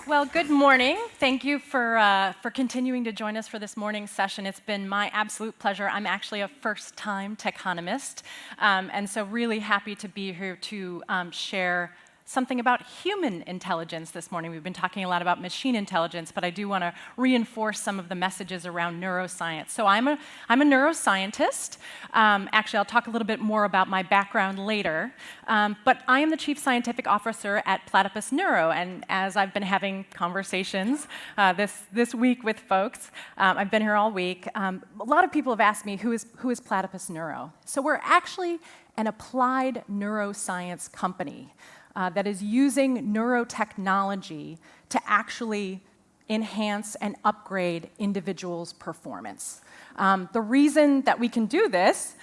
Well, good morning. Thank you for continuing to join us for this morning's session. It's been my absolute pleasure. I'm actually a first-time techonomist, and so really happy to be here to share something about human intelligence this morning. We've been talking a lot about machine intelligence, but I do want to reinforce some of the messages around neuroscience. So I'm a neuroscientist. Actually, I'll talk a little bit more about my background later. But I am the Chief Scientific Officer at Platypus Neuro, and as I've been having conversations this week with folks, I've been here all week, a lot of people have asked me, who is Platypus Neuro? So we're actually an applied neuroscience company that is using neurotechnology to actually enhance and upgrade individuals' performance. The reason that we can do this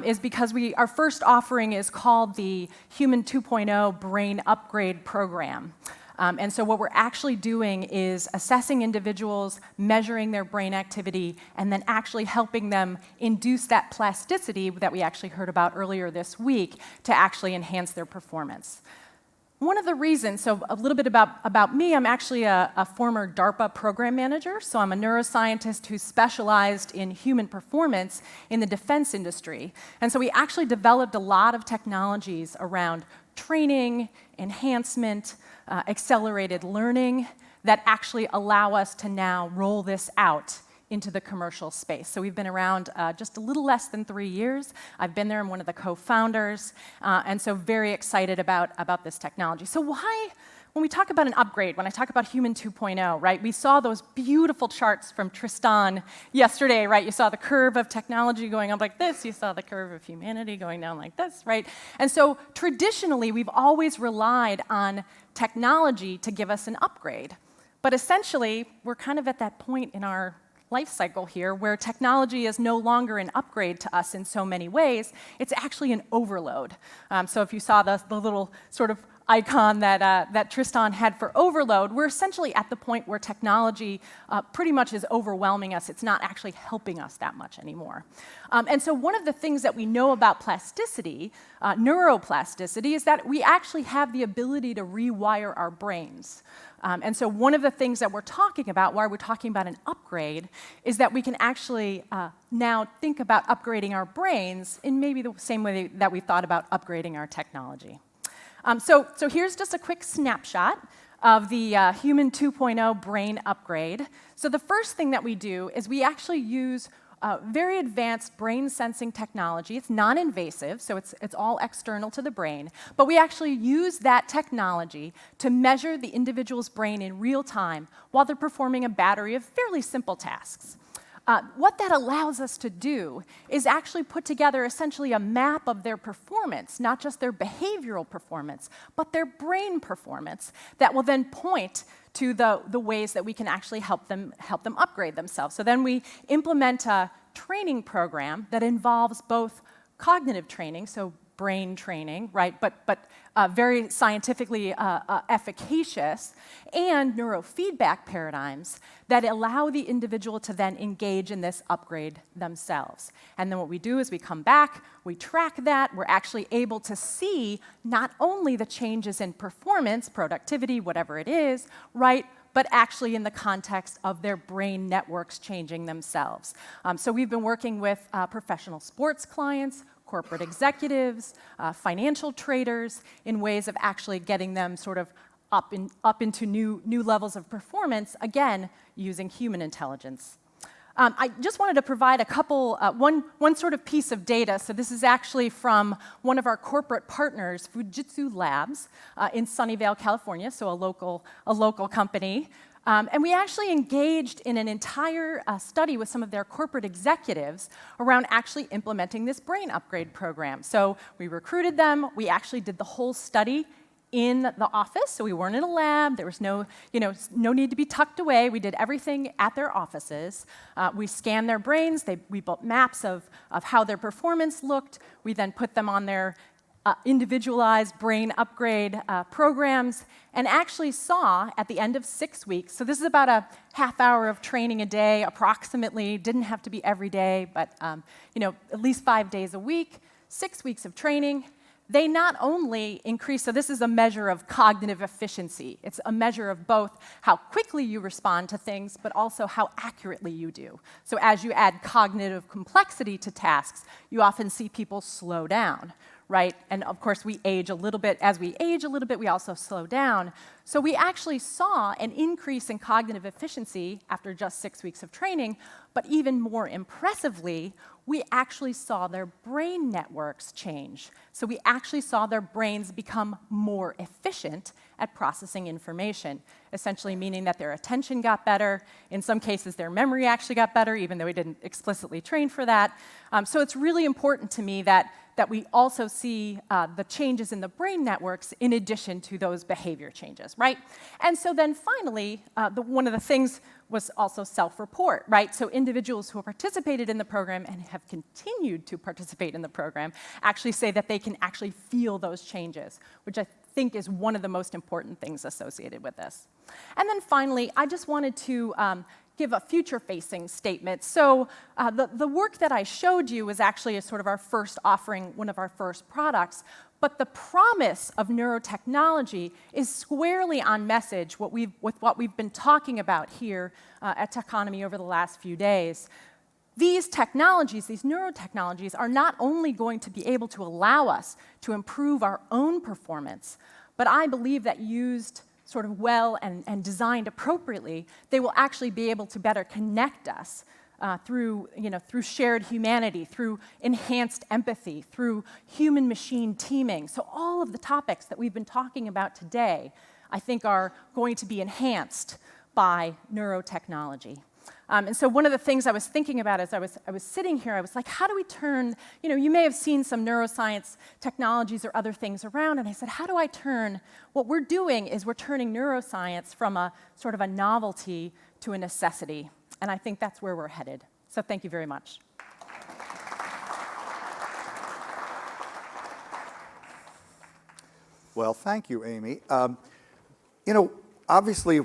is because our first offering is called the Human 2.0 Brain Upgrade Program. And so what we're actually doing is assessing individuals, measuring their brain activity, and then actually helping them induce that plasticity that we actually heard about earlier this week to actually enhance their performance. One of the reasons, so a little bit about me, I'm actually a former DARPA program manager, so I'm a neuroscientist who specialized in human performance in the defense industry. And so we actually developed a lot of technologies around training, enhancement, accelerated learning that actually allow us to now roll this out into the commercial space. So we've been around just a little less than 3 years. I've been there, I'm one of the co-founders, and so very excited about this technology. So why, when we talk about an upgrade, when I talk about Human 2.0, right, we saw those beautiful charts from Tristan yesterday, right? You saw the curve of technology going up like this, you saw the curve of humanity going down like this, right? And so traditionally, we've always relied on technology to give us an upgrade. But essentially, we're kind of at that point in our life cycle here where technology is no longer an upgrade to us in so many ways, it's actually an overload. So if you saw the little sort of icon that Tristan had for overload, we're essentially at the point where technology pretty much is overwhelming us. It's not actually helping us that much anymore. And so one of the things that we know about plasticity, neuroplasticity, is that we actually have the ability to rewire our brains. And so one of the things that we're talking about, why we're talking about an upgrade, is that we can actually now think about upgrading our brains in maybe the same way that we thought about upgrading our technology. So here's just a quick snapshot of the Human 2.0 brain upgrade. So the first thing that we do is we actually use very advanced brain sensing technology. It's non-invasive, so it's all external to the brain. But we actually use that technology to measure the individual's brain in real time while they're performing a battery of fairly simple tasks. What that allows us to do is actually put together essentially a map of their performance, not just their behavioral performance, but their brain performance that will then point to the ways that we can actually help them upgrade themselves. So then we implement a training program that involves both cognitive training, so brain training, right, but very scientifically efficacious, and neurofeedback paradigms that allow the individual to then engage in this upgrade themselves. And then what we do is we come back, we track that, we're actually able to see not only the changes in performance, productivity, whatever it is, right, but actually in the context of their brain networks changing themselves. So we've been working with professional sports clients, corporate executives, financial traders, in ways of actually getting them sort of up into new levels of performance, again, using human intelligence. I just wanted to provide a couple, one sort of piece of data. So this is actually from one of our corporate partners, Fujitsu Labs, in Sunnyvale, California, so a local company. And we actually engaged in an entire study with some of their corporate executives around actually implementing this brain upgrade program. So we recruited them. We actually did the whole study in the office, so we weren't in a lab. There was no need to be tucked away. We did everything at their offices. We scanned their brains. We built maps of how their performance looked. We then put them on their individualized brain upgrade programs, and actually saw at the end of 6 weeks, so this is about a half hour of training a day approximately, didn't have to be every day, but at least 5 days a week, 6 weeks of training, they not only increase, so this is a measure of cognitive efficiency. It's a measure of both how quickly you respond to things, but also how accurately you do. So as you add cognitive complexity to tasks, you often see people slow down, right? And of course, we age a little bit. As we age a little bit, we also slow down. So we actually saw an increase in cognitive efficiency after just 6 weeks of training, but even more impressively, we actually saw their brain networks change. So we actually saw their brains become more efficient at processing information, essentially meaning that their attention got better. In some cases, their memory actually got better, even though we didn't explicitly train for that. So it's really important to me that we also see the changes in the brain networks in addition to those behavior changes, right? And so then finally, one of the things was also self-report, right? So individuals who have participated in the program and have continued to participate in the program actually say that they can actually feel those changes, which I think is one of the most important things associated with this. And then finally, I just wanted to give a future-facing statement. So the work that I showed you was actually a sort of our first offering, one of our first products. But the promise of neurotechnology is squarely on message with what we've been talking about here at Techonomy over the last few days. These technologies, these neurotechnologies, are not only going to be able to allow us to improve our own performance, but I believe that used sort of well and designed appropriately, they will actually be able to better connect us through shared humanity, through enhanced empathy, through human-machine teaming. So all of the topics that we've been talking about today, I think, are going to be enhanced by neurotechnology. And so one of the things I was thinking about as I was sitting here, I was like, how do we turn, you may have seen some neuroscience technologies or other things around, and I said, how do I turn, what we're doing is we're turning neuroscience from a sort of a novelty to a necessity. And I think that's where we're headed. So thank you very much. Well, thank you, Amy. Obviously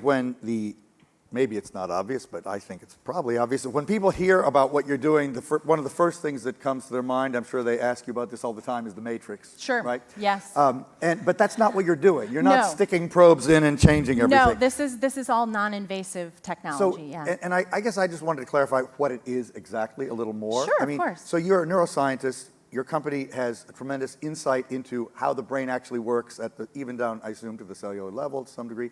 maybe it's not obvious, but I think it's probably obvious. When people hear about what you're doing, one of the first things that comes to their mind, I'm sure they ask you about this all the time, is the Matrix. Sure. Right? Yes. But that's not what you're doing. You're not No. sticking probes in and changing everything. No, this is all non-invasive technology. Yeah. And I guess I just wanted to clarify what it is exactly a little more. Sure, of course. So you're a neuroscientist. Your company has a tremendous insight into how the brain actually works even down, I assume, to the cellular level to some degree.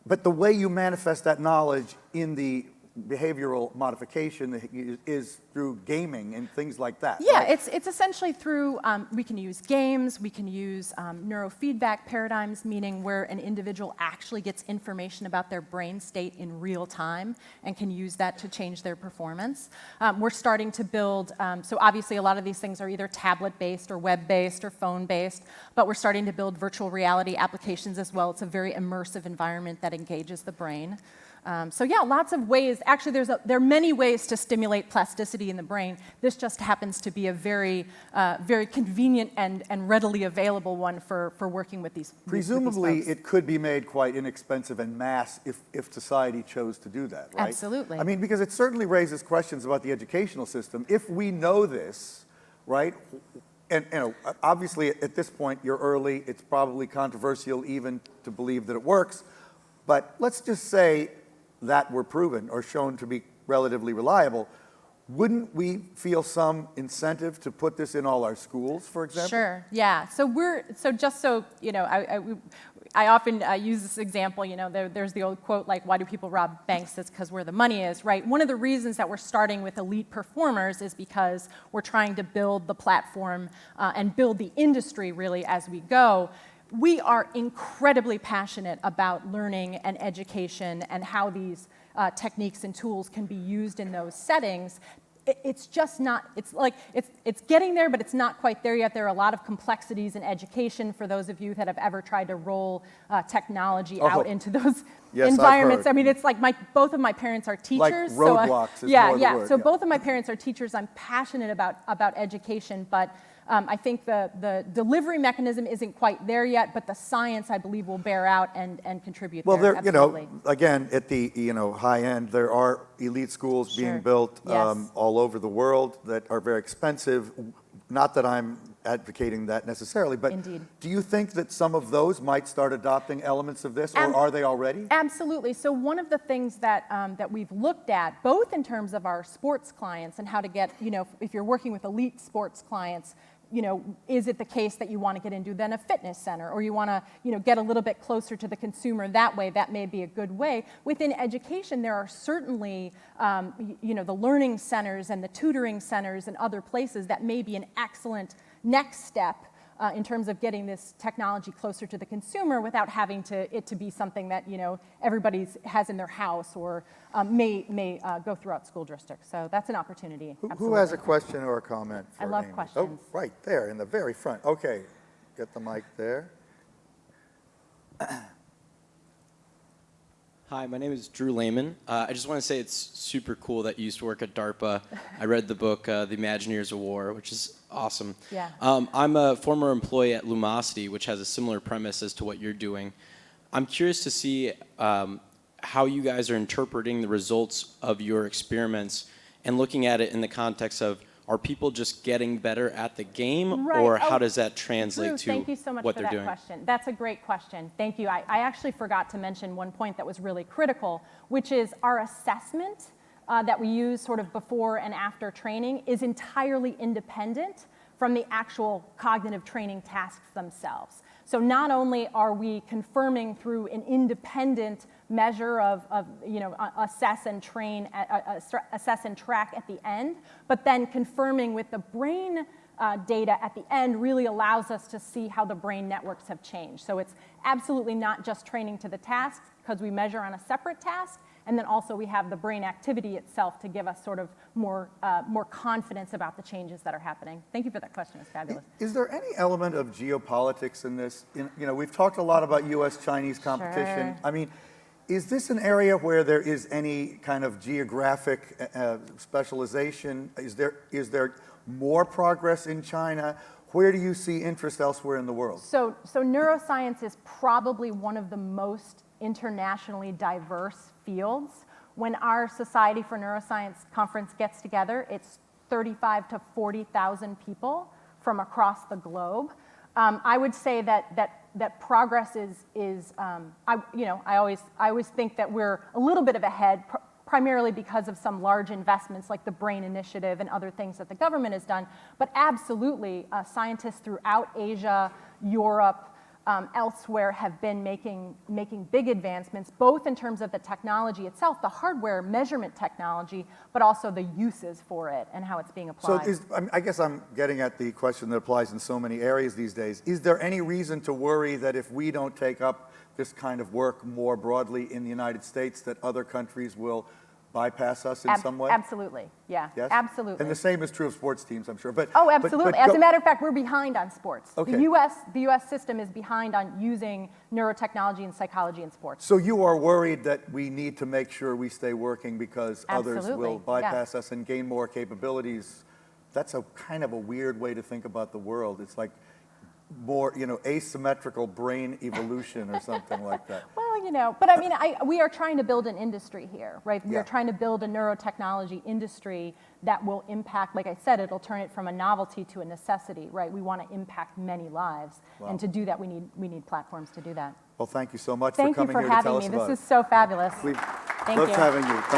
But the way you manifest that knowledge in the behavioral modification is through gaming and things like that. Yeah, right? it's essentially through, we can use games, we can use neurofeedback paradigms, meaning where an individual actually gets information about their brain state in real time and can use that to change their performance. We're starting to build, so obviously a lot of these things are either tablet-based or web-based or phone-based, but we're starting to build virtual reality applications as well. It's a very immersive environment that engages the brain. So yeah, lots of ways. Actually, there are many ways to stimulate plasticity in the brain. This just happens to be a very, very convenient and readily available one for working with these. Presumably, with these it could be made quite inexpensive en masse if society chose to do that, right? Absolutely. I mean, because it certainly raises questions about the educational system. If we know this, right? And obviously, at this point, you're early. It's probably controversial even to believe that it works. But let's just say that were proven or shown to be relatively reliable, wouldn't we feel some incentive to put this in all our schools, for example? Sure, yeah. So I often use this example, there's the old quote, like, why do people rob banks? It's because where the money is, right? One of the reasons that we're starting with elite performers is because we're trying to build the platform and build the industry, really, as we go. We are incredibly passionate about learning and education and how these techniques and tools can be used in those settings. It's just not, it's getting there, but it's not quite there yet. There are a lot of complexities in education for those of you that have ever tried to roll technology out into those environments. I mean, it's like both of my parents are teachers. Like roadblocks is more the word. So both of my parents are teachers. I'm passionate about education, but I think the delivery mechanism isn't quite there yet, but the science, I believe, will bear out and contribute well, there. Absolutely. Again, at the high end, there are elite schools being built all over the world that are very expensive. Not that I'm advocating that necessarily, but Indeed. do you think that some of those might start adopting elements of this, or are they already? Absolutely. So one of the things that that we've looked at, both in terms of our sports clients and how to get, if you're working with elite sports clients, is it the case that you want to get into then a fitness center, or you want to, get a little bit closer to the consumer that way? That may be a good way. Within education, there are certainly, the learning centers and the tutoring centers and other places that may be an excellent next step in terms of getting this technology closer to the consumer without having it to be something that everybody has in their house or may go throughout school districts. So that's an opportunity. Who has a question or a comment for I love Amy? questions. Oh, right there in the very front. Okay, get the mic there. Hi, my name is Drew Lehman. I just want to say it's super cool that you used to work at DARPA. I read the book, The Imagineers of War, which is awesome. Yeah. I'm a former employee at Lumosity, which has a similar premise as to what you're doing. I'm curious to see how you guys are interpreting the results of your experiments and looking at it in the context of, are people just getting better at the game, Right. or how does that translate Drew, to thank you so much what for they're that doing? question. That's a great question. Thank you. I actually forgot to mention one point that was really critical, which is our assessment that we use sort of before and after training is entirely independent from the actual cognitive training tasks themselves. So not only are we confirming through an independent measure of assess and train, assess and track at the end, but then confirming with the brain data at the end really allows us to see how the brain networks have changed. So it's absolutely not just training to the tasks, because we measure on a separate task, and then also we have the brain activity itself to give us sort of more confidence about the changes that are happening. Thank you for that question. It's fabulous. Is there any element of geopolitics in this? We've talked a lot about U.S.-Chinese competition. Sure. I mean, is this an area where there is any kind of geographic specialization? Is there more progress in China? Where do you see interest elsewhere in the world? So neuroscience is probably one of the most internationally diverse fields. When our Society for Neuroscience conference gets together, it's 35 to 40,000 people from across the globe. I would say that progress is I always think that we're a little bit of ahead, primarily because of some large investments like the BRAIN Initiative and other things that the government has done. But absolutely, scientists throughout Asia, Europe, elsewhere have been making big advancements, both in terms of the technology itself, the hardware measurement technology, but also the uses for it and how it's being applied. So I guess I'm getting at the question that applies in so many areas these days. Is there any reason to worry that if we don't take up this kind of work more broadly in the United States, that other countries will bypass us in some way? Absolutely, yeah, Yes? absolutely. And the same is true of sports teams, I'm sure. But Oh, absolutely. but As a matter of fact, we're behind on sports. Okay. The U.S. system is behind on using neurotechnology and psychology in sports. So you are worried that we need to make sure we stay working because others Absolutely, will bypass us and gain more capabilities. That's a kind of a weird way to think about the world. It's like more, asymmetrical brain evolution or something like that. Well, but I mean, we are trying to build an industry here, right? We Yeah. are trying to build a neurotechnology industry that will impact, like I said, it'll turn it from a novelty to a necessity, right? We want to impact many lives. Wow. And to do that, we need platforms to do that. Well, thank you so much Thank for you coming for here to tell having us me. about This it. is so fabulous. We've Thank loved you. having you. Thank